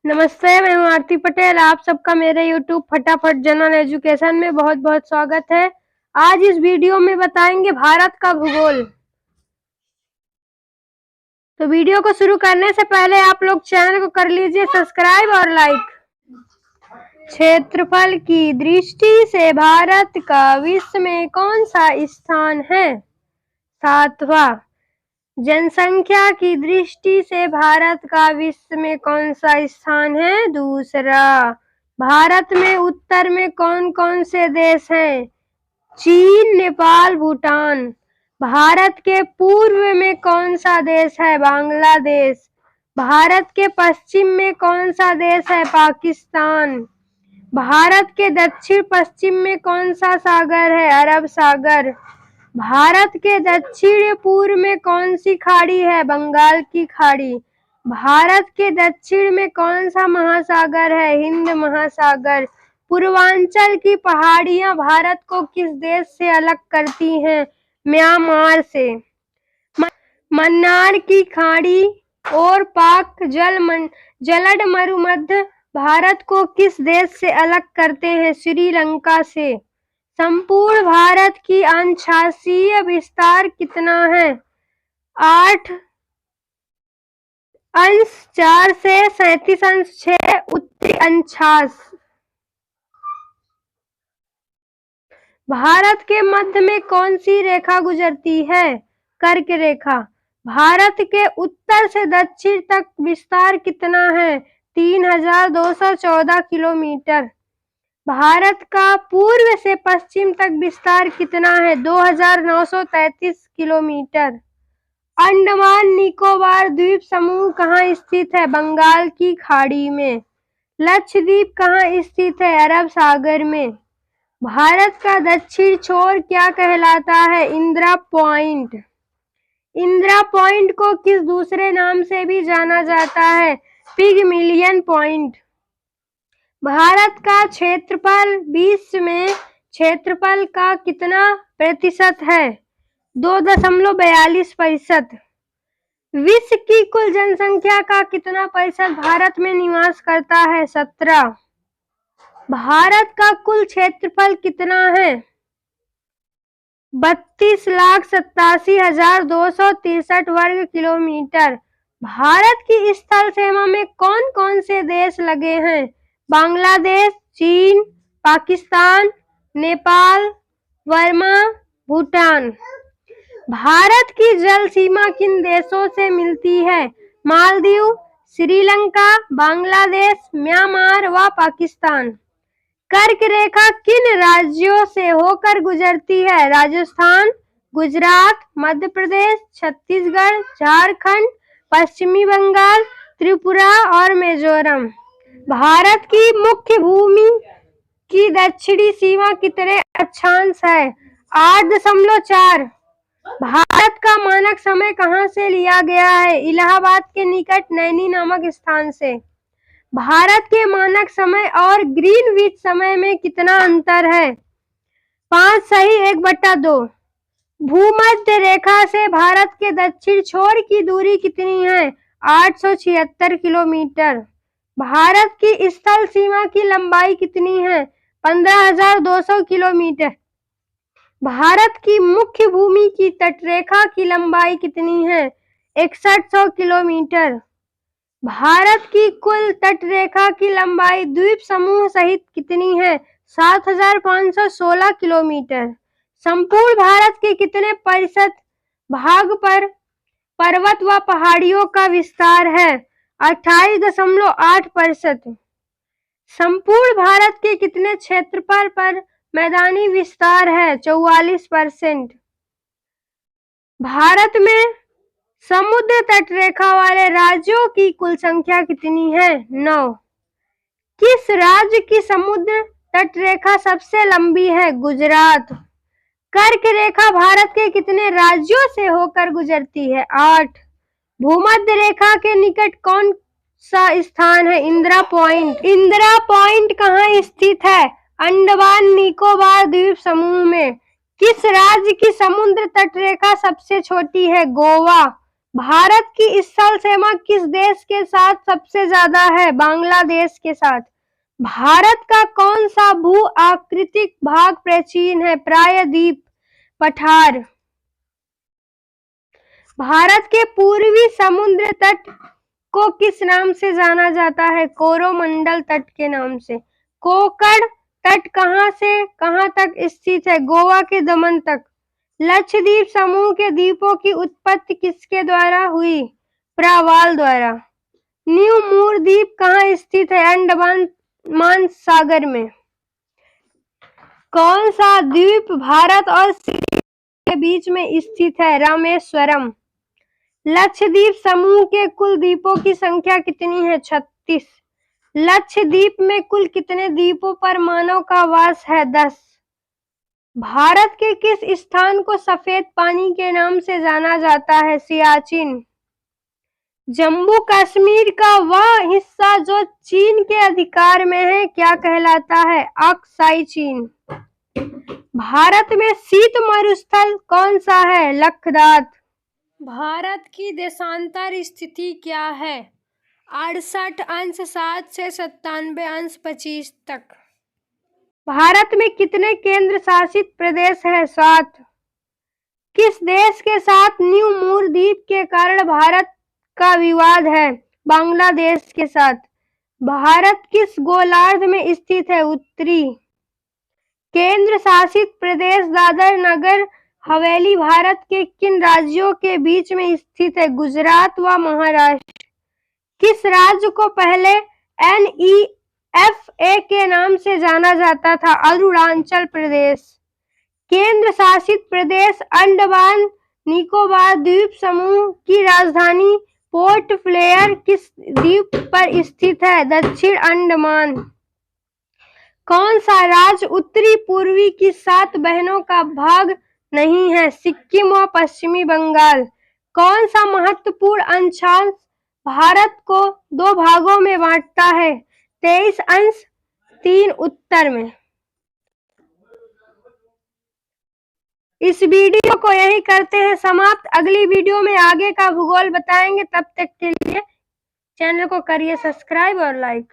नमस्ते, मैं हूँ आरती पटेल। आप सबका मेरे YouTube फटाफट जनरल एजुकेशन में बहुत बहुत स्वागत है। आज इस वीडियो में बताएंगे भारत का भूगोल। तो वीडियो को शुरू करने से पहले आप लोग चैनल को कर लीजिए सब्सक्राइब और लाइक। क्षेत्रफल की दृष्टि से भारत का विश्व में कौन सा स्थान है? 7वां। जनसंख्या की दृष्टि से भारत का विश्व में कौन सा स्थान है? 2. भारत में उत्तर में कौन कौन से देश हैं? चीन, नेपाल, भूटान। भारत के पूर्व में कौन सा देश है? बांग्लादेश। भारत के पश्चिम में कौन सा देश है? पाकिस्तान। भारत के दक्षिण पश्चिम में कौन सा सागर है? अरब सागर। भारत के दक्षिण पूर्व में कौन सी खाड़ी है? बंगाल की खाड़ी। भारत के दक्षिण में कौन सा महासागर है? हिंद महासागर। पूर्वांचल की पहाड़ियां भारत को किस देश से अलग करती हैं? म्यांमार से। मन्नार की खाड़ी और पाक जलद मरुमध्य भारत को किस देश से अलग करते हैं? श्रीलंका से। संपूर्ण भारत की अंशांशीय विस्तार कितना है? 8 अंश 4 से 37 अंश 6 उत्तरी अंशांश। भारत के मध्य में कौन सी रेखा गुजरती है? कर्क रेखा। भारत के उत्तर से दक्षिण तक विस्तार कितना है? 3214 किलोमीटर। भारत का पूर्व से पश्चिम तक विस्तार कितना है? 2933 किलोमीटर। अंडमान निकोबार द्वीप समूह कहाँ स्थित है? बंगाल की खाड़ी में। लक्षद्वीप कहाँ स्थित है? अरब सागर में। भारत का दक्षिण छोर क्या कहलाता है? इंदिरा पॉइंट। इंदिरा पॉइंट को किस दूसरे नाम से भी जाना जाता है? पिगमिलियन पॉइंट। भारत का क्षेत्रफल विश्व में क्षेत्रफल का कितना प्रतिशत है? 2.42%। विश्व की कुल जनसंख्या का कितना प्रतिशत भारत में निवास करता है? 17। भारत का कुल क्षेत्रफल कितना है? 32,87,263 वर्ग किलोमीटर। भारत की स्थल सीमा में कौन कौन से देश लगे हैं? बांग्लादेश, चीन, पाकिस्तान, नेपाल, बर्मा, भूटान। भारत की जल सीमा किन देशों से मिलती है? मालदीव, श्रीलंका, बांग्लादेश, म्यांमार व पाकिस्तान। कर्क रेखा किन राज्यों से होकर गुजरती है? राजस्थान, गुजरात, मध्य प्रदेश, छत्तीसगढ़, झारखंड, पश्चिमी बंगाल, त्रिपुरा और मिजोरम। भारत की मुख्य भूमि की दक्षिणी सीमा कितने अक्षांश है? 8.4। भारत का मानक समय कहाँ से लिया गया है? इलाहाबाद के निकट नैनी नामक स्थान से। भारत के मानक समय और ग्रीनविच समय में कितना अंतर है? 5 सही 1/2। भूमध्य रेखा से भारत के दक्षिण छोर की दूरी कितनी है? 876 किलोमीटर। भारत की स्थल सीमा की लंबाई कितनी है? 15,200 किलोमीटर। भारत की मुख्य भूमि की तटरेखा की लंबाई कितनी है? 6100 किलोमीटर। भारत की कुल तटरेखा की लंबाई द्वीप समूह सहित कितनी है? 7,516 किलोमीटर। संपूर्ण भारत के कितने प्रतिशत भाग पर पर्वत व पहाड़ियों का विस्तार है? 28.8%। संपूर्ण भारत के कितने क्षेत्रफल पर मैदानी विस्तार है? 44%। भारत में समुद्र तटरेखा वाले राज्यों की कुल संख्या कितनी है? 9। किस राज्य की समुद्र तटरेखा सबसे लंबी है? गुजरात। कर्क रेखा भारत के कितने राज्यों से होकर गुजरती है? 8। भूमध्य रेखा के निकट कौन सा स्थान है? इंदिरा पॉइंट। इंदिरा पॉइंट कहाँ स्थित है? अंडमान निकोबार द्वीप समूह में। किस राज्य की समुद्र तटरेखा सबसे छोटी है? गोवा। भारत की स्थल सीमा किस देश के साथ सबसे ज्यादा है? बांग्लादेश के साथ। भारत का कौन सा भू आकृतिक भाग प्राचीन है? प्रायद्वीप पठार। भारत के पूर्वी समुद्र तट को किस नाम से जाना जाता है? कोरोमंडल तट के नाम से। कोकण तट कहां से कहां तक स्थित है? गोवा के दमन तक। लक्षद्वीप समूह के द्वीपों की उत्पत्ति किसके द्वारा हुई? प्रवाल द्वारा। न्यू मूर द्वीप कहाँ स्थित है? अंडमान सागर में। कौन सा द्वीप भारत और श्रीलंका के बीच में स्थित है? रामेश्वरम। लक्षद्वीप समूह के कुल द्वीपों की संख्या कितनी है? 36। लक्षद्वीप में कुल कितने द्वीपों पर मानव का वास है? 10। भारत के किस स्थान को सफेद पानी के नाम से जाना जाता है? सियाचिन। जम्मू कश्मीर का वह हिस्सा जो चीन के अधिकार में है क्या कहलाता है? अक्साई चीन। भारत में शीत मरुस्थल कौन सा है? लद्दाख। भारत की देशांतर स्थिति क्या है? 68°7 से 97°25 तक। भारत में कितने केंद्र शासित प्रदेश है? 7। किस देश के साथ न्यू मूर द्वीप के कारण भारत का विवाद है? बांग्लादेश के साथ। भारत किस गोलार्ध में स्थित है? उत्तरी। केंद्र शासित प्रदेश दादर नगर हवेली भारत के किन राज्यों के बीच में स्थित है? गुजरात व महाराष्ट्र। किस राज्य को पहले NEFA के नाम से जाना जाता था? अरुणाचल प्रदेश। केंद्र शासित प्रदेश अंडमान निकोबार द्वीप समूह की राजधानी पोर्ट ब्लेयर किस द्वीप पर स्थित है? दक्षिण अंडमान। कौन सा राज्य उत्तरी पूर्वी की 7 बहनों का भाग नहीं है? सिक्किम व पश्चिमी बंगाल। कौन सा महत्वपूर्ण अंशांश भारत को 2 भागों में बांटता है? 23 अंश 3 उत्तर में। इस वीडियो को यही करते हैं समाप्त। अगली वीडियो में आगे का भूगोल बताएंगे। तब तक के लिए चैनल को करिए सब्सक्राइब और लाइक।